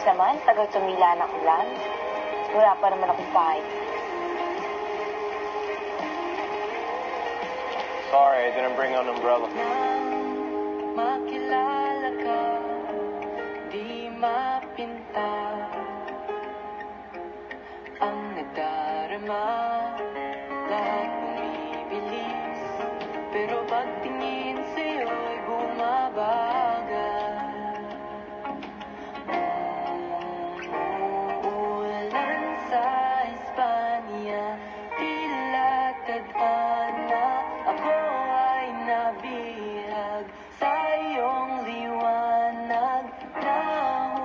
naman, tagal tumila na ulan. Wala pa naman akong bahay. Sorry, I didn't bring an umbrella. Makilala ka, di mapinta ang nadarama, lahat bumibilis, pero pagtingin sa'yo'y bumabagal. Umuulan sa Espanya, tila tadhana, ako ay nabihag sa iyong liwanag, nahuhulog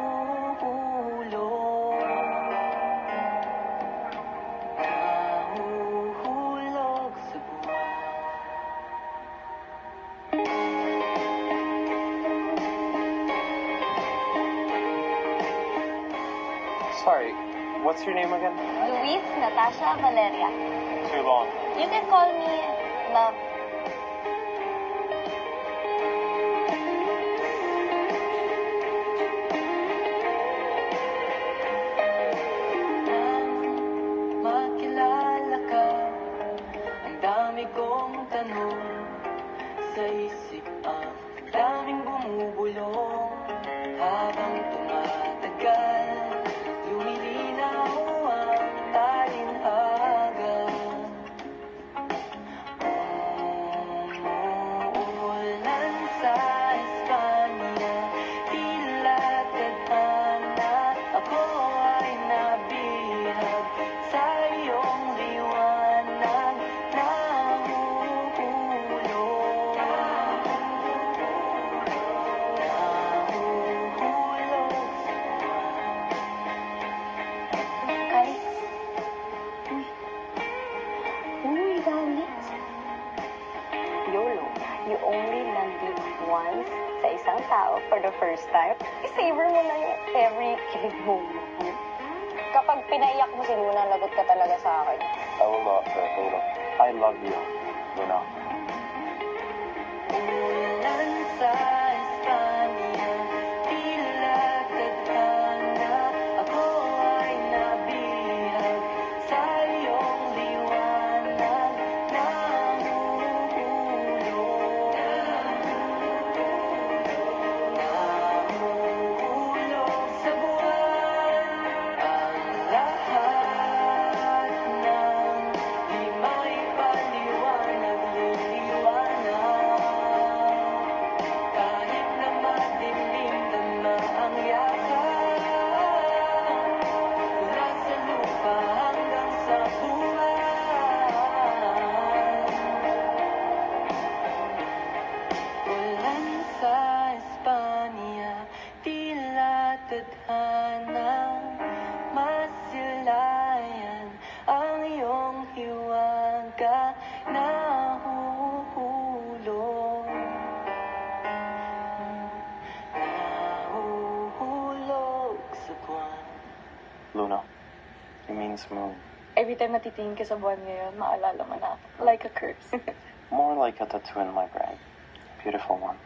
sa buwan. Sorry, what's your name again? Luis Natasha Valeria. Too long. You can call me Love. Makilala ka, ang dami kong tanong sa isip, ang daming bumubulong habang tumatagal, lumilinaw ang talinhaga. Umuulan sa Espanya, tila tadhana, ako ay nabihag sa iyong liwanag, nahuhulog Kay. Uy, galit. YOLO. You only land it once sa isang tao for the first time. I-savor mo na yung every kilig moment. Kapag pinaiyak mo si Luna, lagot ka talaga sa akin. I will not hurt, Luna. I love you, Luna. Umulan sa Espanya, tila tadhana, ako ay nabihag sa iyong liwanag, nahuhulog sa buwan. Ang lahat ng di maipaliwanag, lumiwanag, kahit na madilim na ang yakap, mula sa lupa hanggang sa buwan. Ulan sa Espanya, tila tadhana, masilayan ang iyong hiwaga, nahuhulog sa buwan. Luna, it means moon. Every time natitingin ka sa buwan ngayon, maalala mo na, like a curse. More like a tattoo in my brain. Beautiful one.